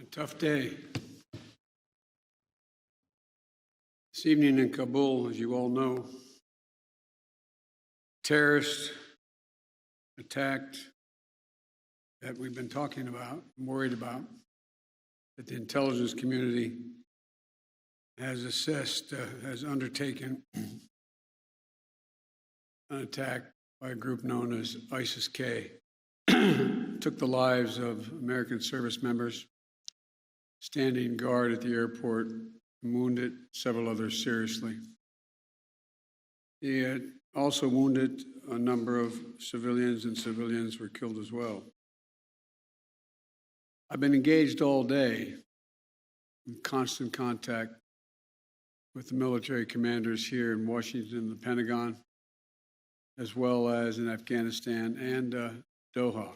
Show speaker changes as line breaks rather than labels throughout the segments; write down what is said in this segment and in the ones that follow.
A tough day. This evening in Kabul, as you all know, terrorists attacked that we've been talking about, worried about, that the intelligence community has assessed, has undertaken an attack by a group known as ISIS-K. Took the lives of American service members standing guard at the airport, wounded several others seriously. He had also wounded a number of civilians, and civilians were killed as well. I've been engaged all day in constant contact with the military commanders here in Washington, the Pentagon, as well as in Afghanistan and Doha.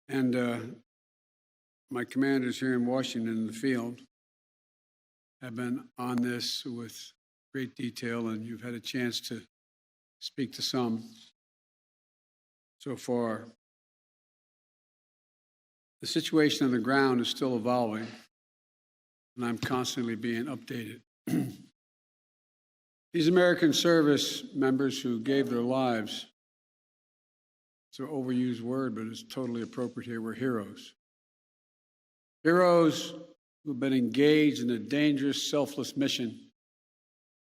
And my commanders here in Washington in the field have been on this with great detail, and you've had a chance to speak to some so far. The situation on the ground is still evolving, and I'm constantly being updated. These American service members who gave their lives, it's an overused word, but it's totally appropriate here, were heroes. Heroes who've been engaged in a dangerous, selfless mission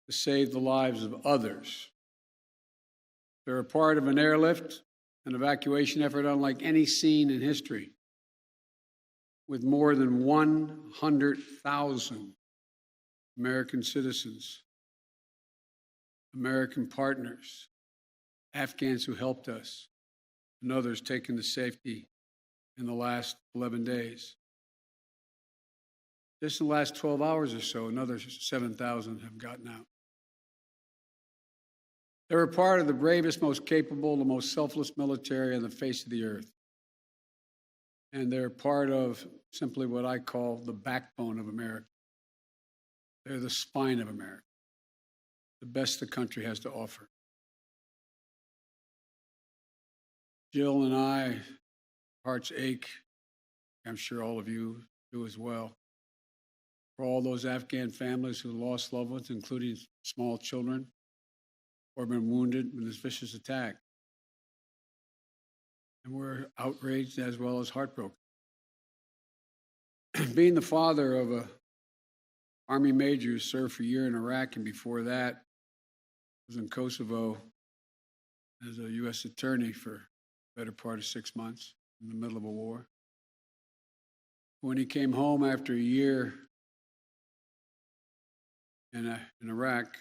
to save the lives of others. They're a part of an airlift, an evacuation effort unlike any seen in history, with more than 100,000 American citizens, American partners, Afghans who helped us, and others taken to safety in the last 11 days. Just in the last 12 hours or so, another 7,000 have gotten out. They were part of the bravest, most capable, the most selfless military on the face of the earth. And they're part of simply what I call the backbone of America. They're the spine of America, the best the country has to offer. Jill and I, hearts ache, I'm sure all of you do as well, for all those Afghan families who lost loved ones, including small children, or been wounded in this vicious attack. And we're outraged as well as heartbroken. Being the father of an Army major who served for a year in Iraq, and before that was in Kosovo as a U.S. attorney for the better part of 6 months in the middle of a war. When he came home after a year in Iraq,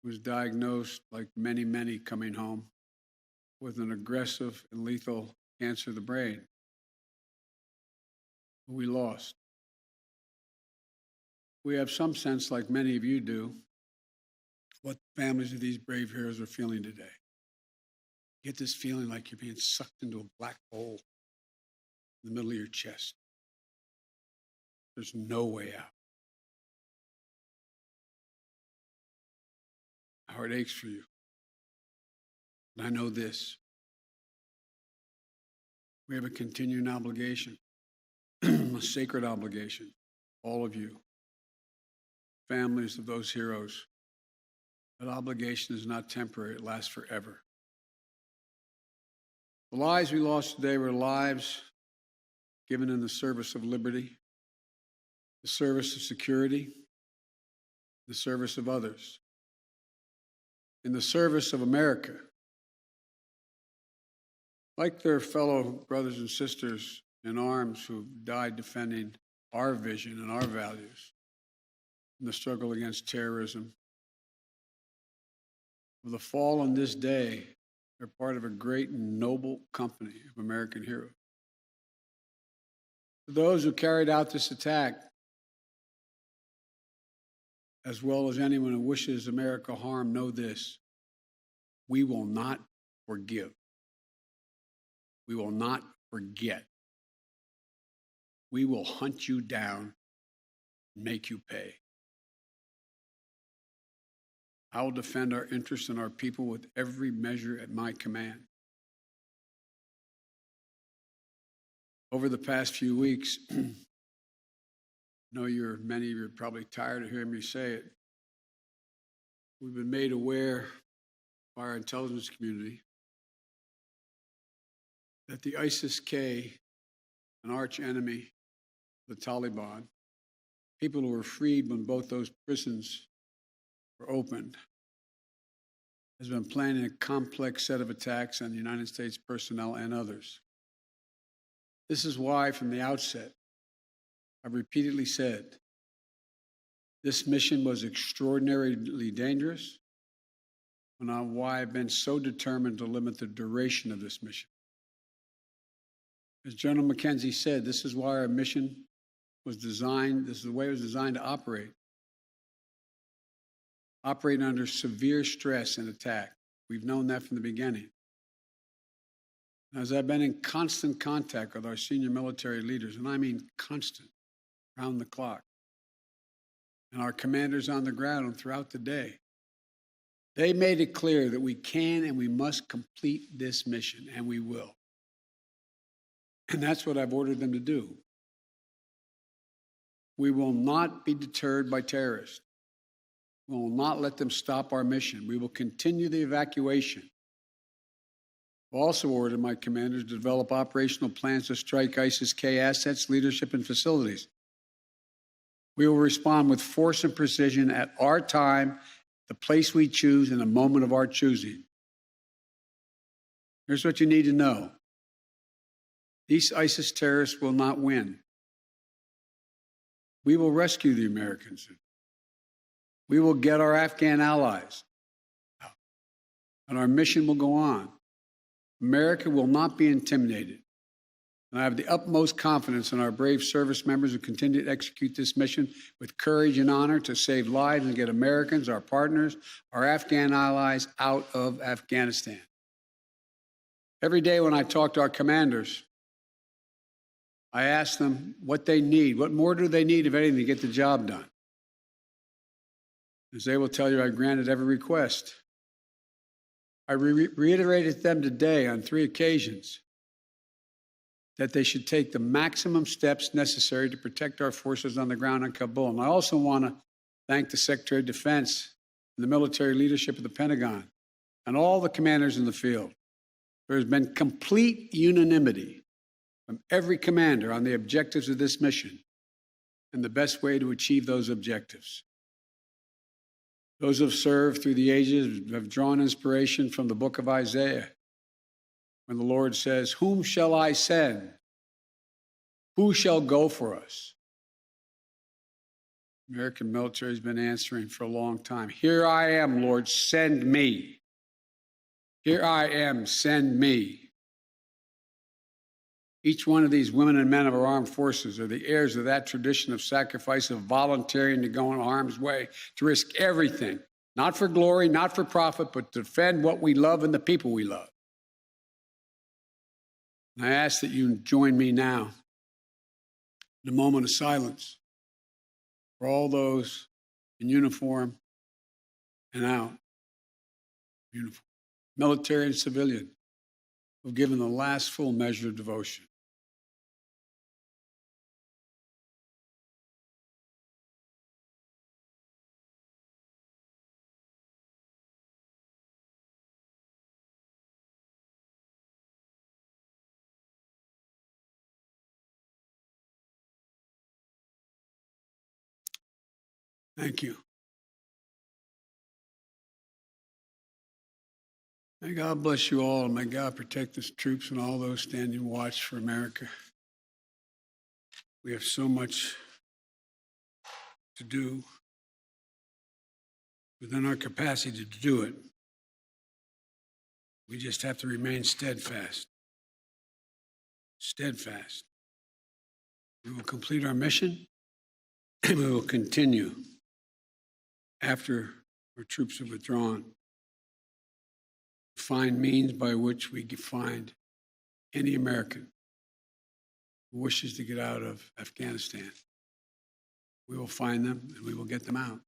he was diagnosed, like many, many coming home, with an aggressive and lethal cancer of the brain. We lost. We have some sense, like many of you do, what the families of these brave heroes are feeling today. You get this feeling like you're being sucked into a black hole in the middle of your chest. There's no way out. My heart aches for you. And I know this. We have a continuing obligation, a sacred obligation, all of you, families of those heroes. That obligation is not temporary, it lasts forever. The lives we lost today were lives given in the service of liberty, the service of security, the service of others, in the service of America. Like their fellow brothers and sisters in arms who died defending our vision and our values in the struggle against terrorism. With the fall on this day, they're part of a great and noble company of American heroes. For those who carried out this attack, as well as anyone who wishes America harm, know this: we will not forgive. We will not forget. We will hunt you down and make you pay. I will defend our interests and our people with every measure at my command. Over the past few weeks, I know many of you are probably tired of hearing me say it. We've been made aware by our intelligence community that the ISIS-K, an arch enemy of the Taliban, people who were freed when both those prisons were opened, has been planning a complex set of attacks on United States personnel and others. This is why, from the outset, I've repeatedly said this mission was extraordinarily dangerous, and on why I've been so determined to limit the duration of this mission. As General McKenzie said, this is why our mission was designed, this is the way it was designed to operate. Operating under severe stress and attack. We've known that from the beginning. As I've been in constant contact with our senior military leaders, and I mean constant, round the clock, and our commanders on the ground and throughout the day, they made it clear that we can and we must complete this mission, and we will. And that's what I've ordered them to do. We will not be deterred by terrorists. We will not let them stop our mission. We will continue the evacuation. I've also ordered my commanders to develop operational plans to strike ISIS-K assets, leadership, and facilities. We will respond with force and precision at our time, the place we choose, in a moment of our choosing. Here's what you need to know. These ISIS terrorists will not win. We will rescue the Americans. We will get our Afghan allies out, and our mission will go on. America will not be intimidated. And I have the utmost confidence in our brave service members who continue to execute this mission with courage and honor to save lives and get Americans, our partners, our Afghan allies out of Afghanistan. Every day when I talk to our commanders, I ask them what they need. What more do they need, if anything, to get the job done? As they will tell you, I granted every request. I reiterated to them today on 3 occasions that they should take the maximum steps necessary to protect our forces on the ground in Kabul. And I also want to thank the Secretary of Defense and the military leadership of the Pentagon and all the commanders in the field. There has been complete unanimity from every commander on the objectives of this mission and the best way to achieve those objectives. Those who have served through the ages have drawn inspiration from the book of Isaiah, when the Lord says, "Whom shall I send? Who shall go for us?" The American military has been answering for a long time. "Here I am, Lord, send me. Here I am, send me." Each one of these women and men of our armed forces are the heirs of that tradition of sacrifice, of volunteering to go in harm's way, to risk everything, not for glory, not for profit, but to defend what we love and the people we love. And I ask that you join me now in a moment of silence for all those in uniform and out, uniform, military and civilian, who have given the last full measure of devotion. Thank you. May God bless you all, and may God protect the troops and all those standing watch for America. We have so much to do within our capacity to do it. We just have to remain steadfast. Steadfast. We will complete our mission, and we will continue after our troops have withdrawn. Find means by which we can find any American who wishes to get out of Afghanistan. We will find them and we will get them out.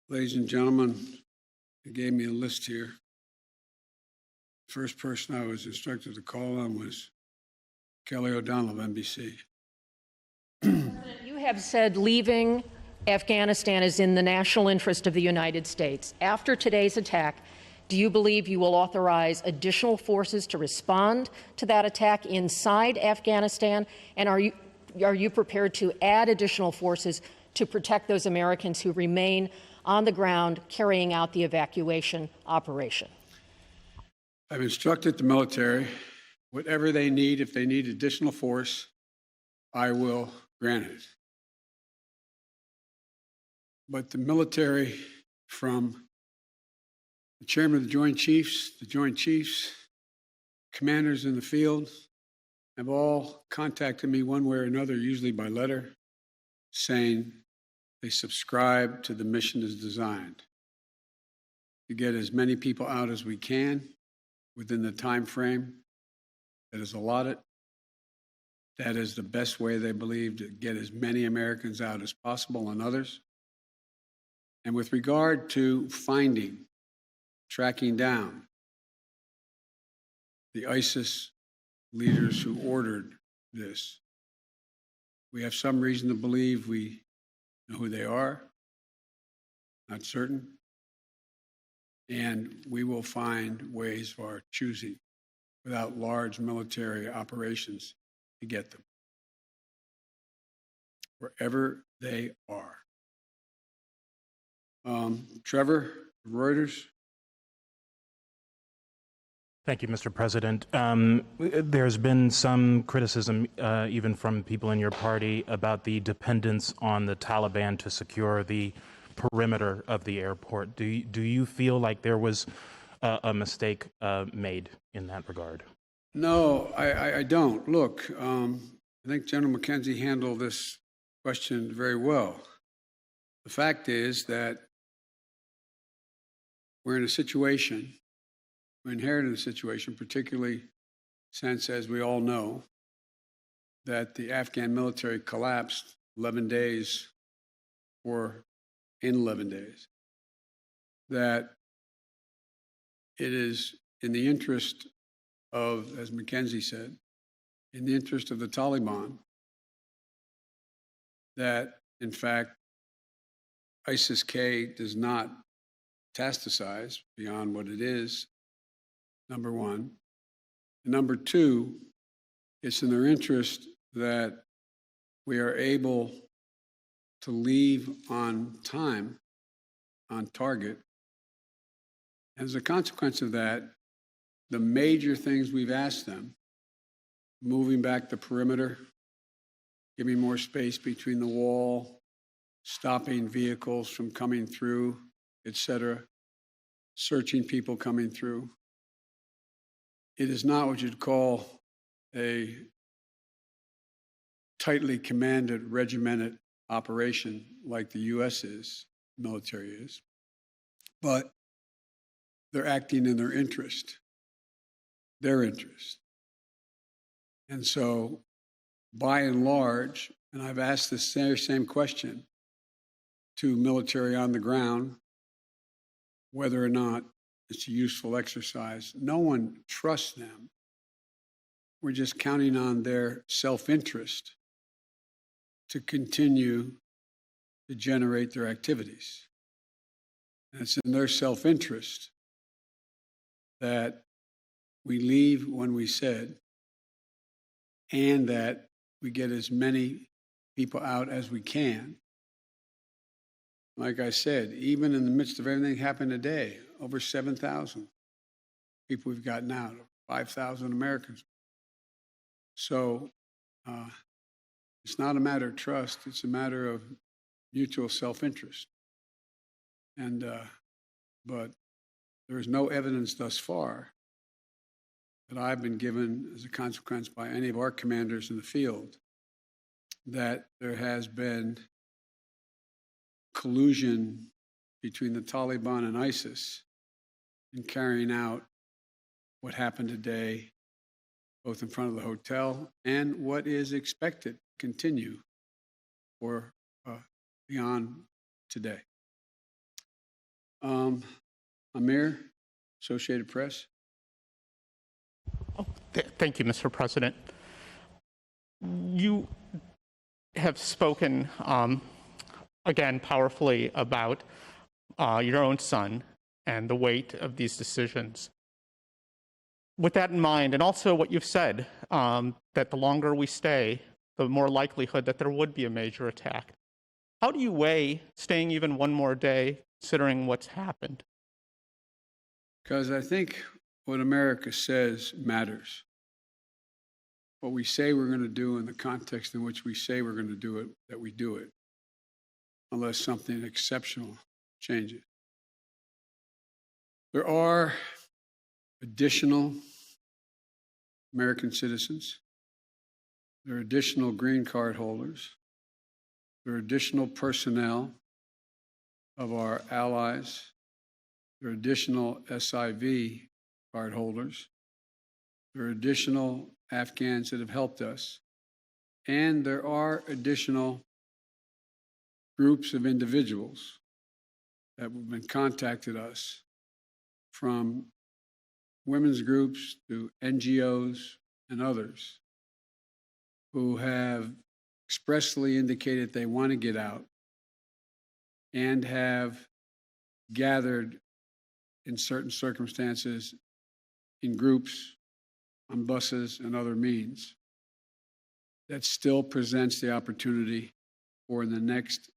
Ladies and gentlemen, they gave me a list here. First person I was instructed to call on was Kelly O'Donnell of NBC.
You have said leaving Afghanistan is in the national interest of the United States. After today's attack, do you believe you will authorize additional forces to respond to that attack inside Afghanistan? And are you prepared to add additional forces to protect those Americans who remain on the ground carrying out the evacuation operation?
I've instructed the military, whatever they need, if they need additional force, I will grant it. But the military, from the chairman of the Joint Chiefs, commanders in the field, have all contacted me one way or another, usually by letter, saying they subscribe to the mission as designed to get as many people out as we can within the time frame that is allotted. That is the best way, they believe, to get as many Americans out as possible and others. And with regard to finding, tracking down the ISIS leaders who ordered this, we have some reason to believe we know who they are, not certain. And we will find ways of our choosing without large military operations to get them wherever they are. Trevor, Reuters.
Thank you, Mr. President. There's been some criticism, even from people in your party, about the dependence on the Taliban to secure the perimeter of the airport. Do you feel like there was a mistake made in that regard?
No, I don't. Look, I think General McKenzie handled this question very well. The fact is that we're in a situation, we inherited a situation, particularly since, as we all know, that the Afghan military collapsed 11 days or in 11 days, that it is in the interest of, as McKenzie said, in the interest of the Taliban, that, in fact, ISIS-K does not metastasize beyond what it is, number one. And number two, it's in their interest that we are able to leave on time, on target. As a consequence of that, the major things we've asked them, moving back the perimeter, giving more space between the wall, stopping vehicles from coming through, etc., searching people coming through. It is not what you'd call a tightly commanded, regimented operation like the U.S. military is, but they're acting in their interest. And so, by and large, and I've asked this same question to military on the ground, whether or not it's a useful exercise. No one trusts them. We're just counting on their self-interest to continue to generate their activities. And it's in their self-interest that we leave when we said, and that we get as many people out as we can. Like I said, even in the midst of everything that happened today, over 7,000 people we've gotten out, 5,000 Americans. So it's not a matter of trust, it's a matter of mutual self-interest. And but there is no evidence thus far that I've been given as a consequence by any of our commanders in the field that there has been collusion between the Taliban and ISIS in carrying out what happened today, both in front of the hotel and what is expected to continue or beyond today. Amir, Associated Press.
Thank you, Mr. President. You have spoken, again, powerfully about your own son and the weight of these decisions. With that in mind, and also what you've said, that the longer we stay, the more likelihood that there would be a major attack. How do you weigh staying even one more day, considering what's happened?
Because I think what America says matters. What we say we're going to do in the context in which we say we're going to do it, that we do it, unless something exceptional changes. There are additional American citizens. There are additional green card holders. There are additional personnel of our allies. There are additional SIV card holders. There are additional Afghans that have helped us. And there are additional groups of individuals that have been contacted us, from women's groups to NGOs and others, who have expressly indicated they want to get out and have gathered in certain circumstances in groups, on buses and other means. That still presents the opportunity for in the next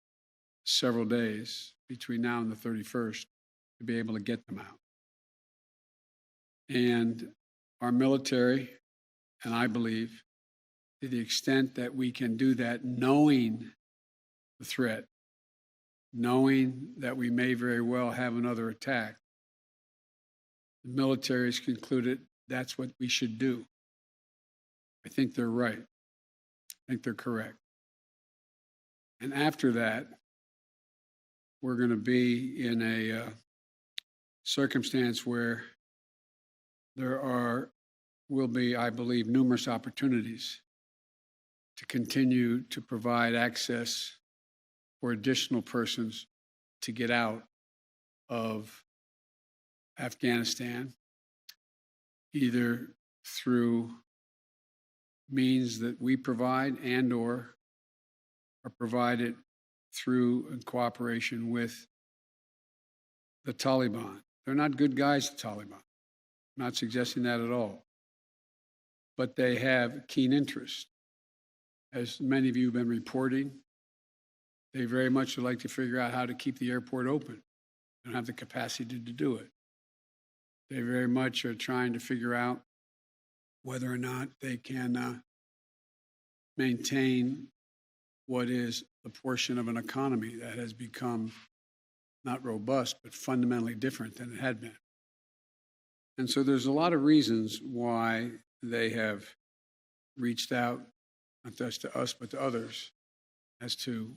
several days between now and the 31st to be able to get them out. And our military, and I believe, to the extent that we can do that, knowing the threat, knowing that we may very well have another attack, the military has concluded that's what we should do. I think they're right. I think they're correct. And after that, we're going to be in a circumstance where there will be, I believe, numerous opportunities to continue to provide access for additional persons to get out of Afghanistan, either through means that we provide and or are provided through in cooperation with the Taliban. They're not good guys, the Taliban. I'm not suggesting that at all. But they have keen interest. As many of you have been reporting, they very much would like to figure out how to keep the airport open. They don't have the capacity to do it. They very much are trying to figure out whether or not they can maintain what is a portion of an economy that has become not robust, but fundamentally different than it had been. And so there's a lot of reasons why they have reached out, not just to us, but to others, as to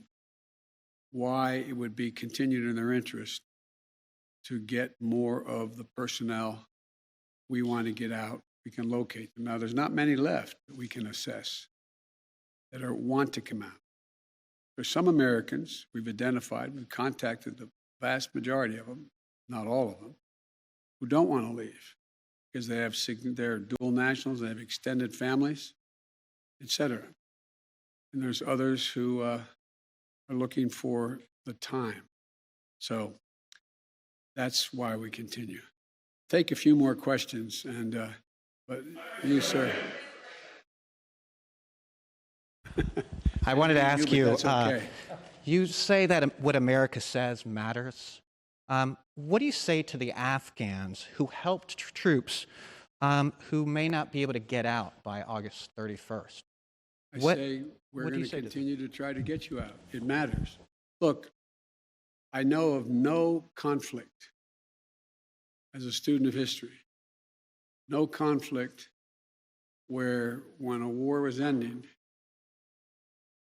why it would be continued in their interest to get more of the personnel we want to get out. We can locate them. Now, there's not many left that we can assess that want to come out. There's some Americans we've identified, we've contacted the vast majority of them, not all of them, who don't want to leave because they're dual nationals, they have extended families, etc. And there's others who are looking for the time. So that's why we continue. Take a few more questions, and but you, sir.
I wanted to ask you,
that's okay.
You say that what America says matters. What do you say to the Afghans who helped troops who may not be able to get out by August 31st?
I say we're going to continue to try to get you out. It matters. Look, I know of no conflict, as a student of history, no conflict where when a war was ending,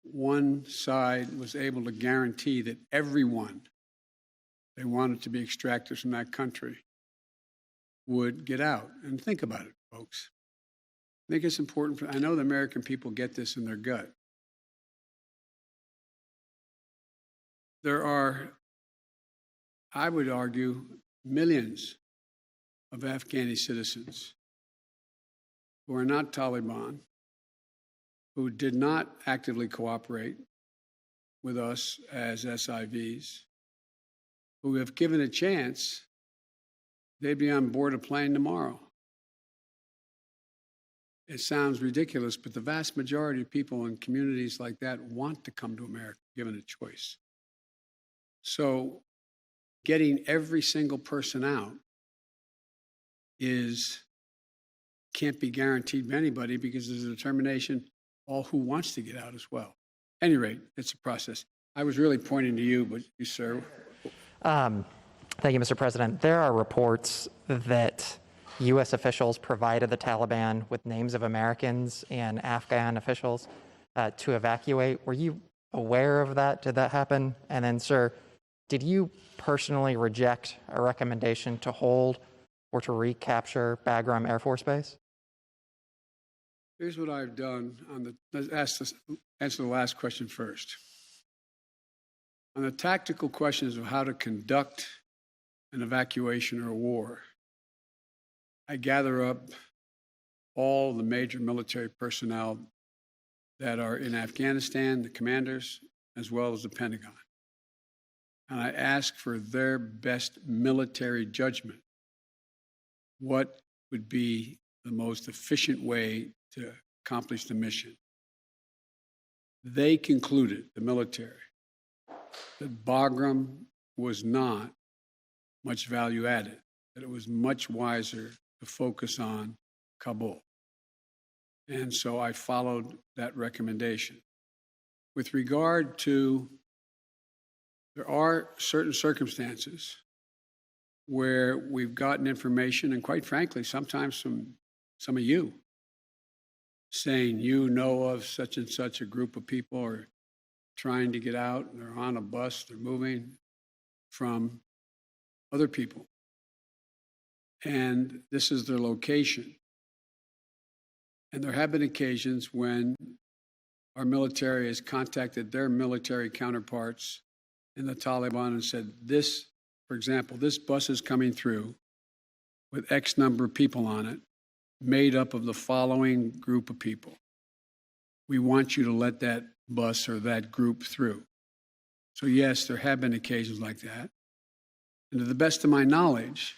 one side was able to guarantee that everyone they wanted to be extracted from that country would get out. And think about it, folks. I think it's important. I know the American people get this in their gut. There are, I would argue, millions of Afghani citizens who are not Taliban, who did not actively cooperate with us as SIVs, who have given a chance, they'd be on board a plane tomorrow. It sounds ridiculous, but the vast majority of people in communities like that want to come to America, given a choice. So getting every single person out can't be guaranteed by anybody because there's a determination all who wants to get out as well. At any rate, it's a process. I was really pointing to you, but you, sir.
Thank you, Mr. President. There are reports that U.S. officials provided the Taliban with names of Americans and Afghan officials to evacuate. Were you aware of that? Did that happen? And then, sir, did you personally reject a recommendation to hold or to recapture Bagram Air Force Base?
Here's what I've done let's answer the last question first. On the tactical questions of how to conduct an evacuation or a war, I gather up all the major military personnel that are in Afghanistan, the commanders, as well as the Pentagon. And I ask for their best military judgment. What would be the most efficient way to accomplish the mission? They concluded, the military, that Bagram was not much value added, that it was much wiser to focus on Kabul. And so I followed that recommendation. With regard to, there are certain circumstances where we've gotten information, and quite frankly, sometimes from some of you, saying you know of such and such a group of people are trying to get out, and they're on a bus, they're moving from other people. And this is their location. And there have been occasions when our military has contacted their military counterparts in the Taliban and said, this, for example, this bus is coming through with X number of people on it, made up of the following group of people. We want you to let that bus or that group through. So yes, there have been occasions like that. And to the best of my knowledge,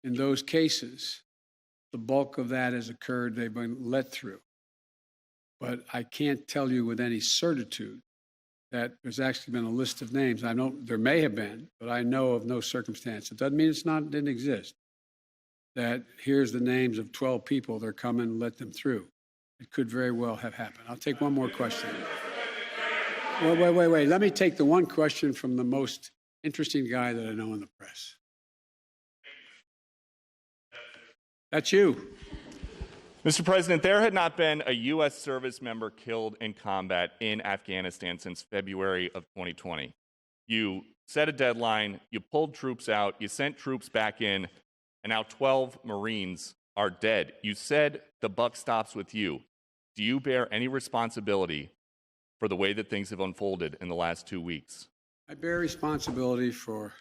in those cases, the bulk of that has occurred, they've been let through. But I can't tell you with any certitude that there's actually been a list of names. I know there may have been, but I know of no circumstance. It doesn't mean didn't exist. That here's the names of 12 people, they're coming, let them through. It could very well have happened. I'll take one more question. Wait. Let me take the one question from the most interesting guy that I know in the press. That's you.
Mr. President, there had not been a U.S. service member killed in combat in Afghanistan since February of 2020. You set a deadline, you pulled troops out, you sent troops back in, and now 12 Marines are dead. You said the buck stops with you. Do you bear any responsibility for the way that things have unfolded in the last 2 weeks?
I bear responsibility for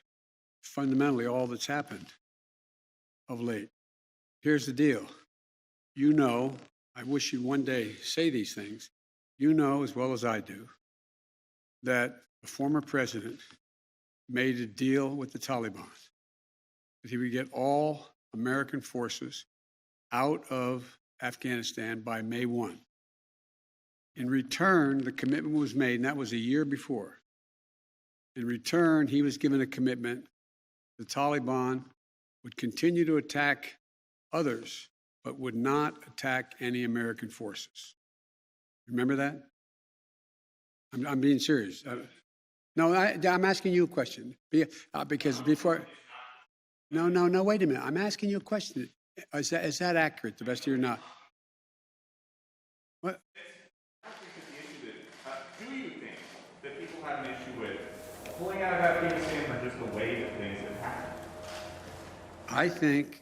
fundamentally all that's happened of late. Here's the deal. You know, I wish you'd one day say these things. You know as well as I do that the former president made a deal with the Taliban that he would get all American forces out of Afghanistan by May 1. In return, the commitment was made, and that was a year before. In return, he was given a commitment the Taliban would continue to attack others, but would not attack any American forces. Remember that? I'm being serious. No, I'm asking you a question. Because before... No, wait a minute. I'm asking you a question. Is that accurate, the best of your knowledge? What?
Do you think that people have an issue with pulling out of Afghanistan or just the way that things have happened?
I think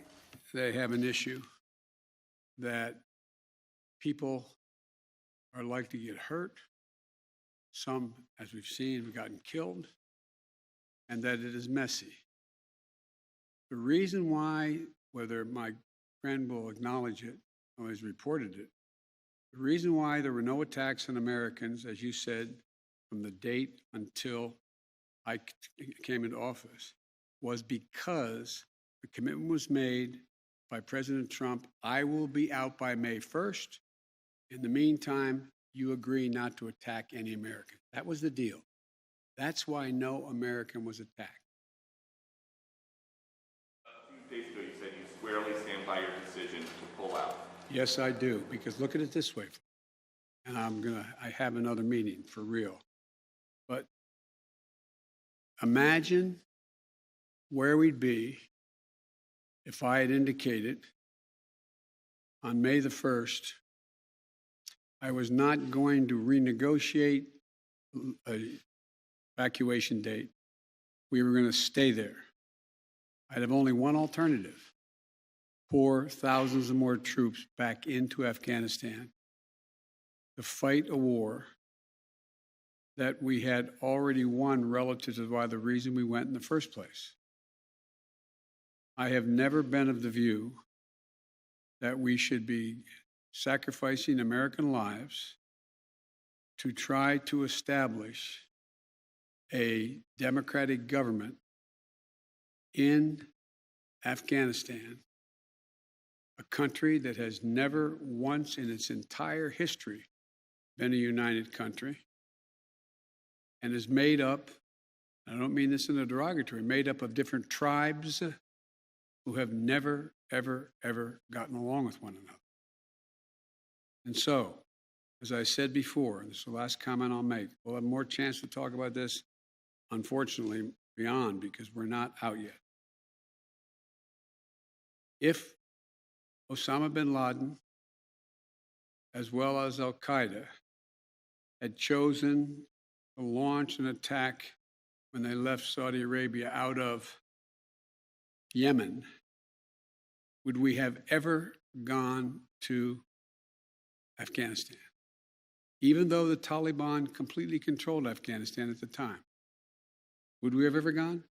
they have an issue that people are likely to get hurt. Some, as we've seen, have gotten killed, and that it is messy. The reason why, whether my friend will acknowledge it always reported it. The reason why there were no attacks on Americans, as you said, from the date until I came into office, was because the commitment was made by President Trump, I will be out by May 1st. In the meantime, you agree not to attack any American. That was the deal. That's why no American was attacked.
A few days ago, you said you squarely stand by your decision to pull out.
Yes, I do, because look at it this way, and I have another meeting for real. But imagine where we'd be if I had indicated on May the 1st, I was not going to renegotiate an evacuation date. We were going to stay there. I'd have only one alternative: pour thousands of more troops back into Afghanistan to fight a war that we had already won relative to why the reason we went in the first place. I have never been of the view that we should be sacrificing American lives to try to establish a democratic government in Afghanistan, a country that has never once in its entire history been a united country and is made up, I don't mean this in a derogatory, made up of different tribes who have never, ever, ever gotten along with one another. And so, as I said before, and this is the last comment I'll make, we'll have more chance to talk about this, unfortunately, beyond, because we're not out yet. If Osama bin Laden, as well as al-Qaeda, had chosen to launch an attack when they left Saudi Arabia out of Yemen, would we have ever gone to Afghanistan? Even though the Taliban completely controlled Afghanistan at the time, would we have ever gone?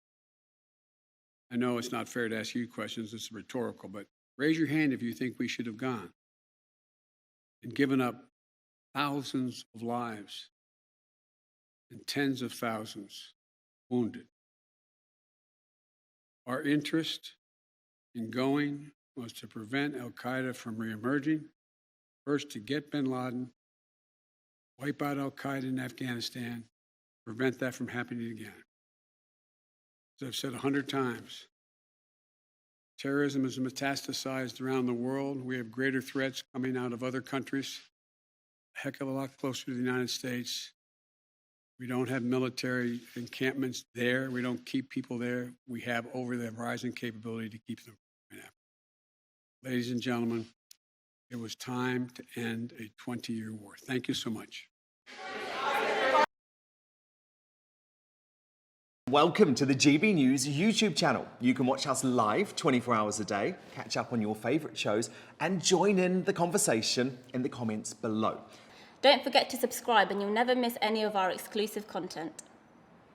I know it's not fair to ask you questions, it's rhetorical, but raise your hand if you think we should have gone and given up thousands of lives and tens of thousands wounded. Our interest in going was to prevent al-Qaeda from reemerging, first to get bin Laden, wipe out al-Qaeda in Afghanistan, prevent that from happening again. As I've said 100 times, terrorism is metastasized around the world. We have greater threats coming out of other countries, a heck of a lot closer to the United States. We don't have military encampments there. We don't keep people there. We have over-the-horizon capability to keep them. Ladies and gentlemen, it was time to end a 20-year war. Thank you so much.
Welcome to the GB News YouTube channel. You can watch us live 24 hours a day, catch up on your favourite shows, and join in the conversation in the comments below.
Don't forget to subscribe and you'll never miss any of our exclusive content.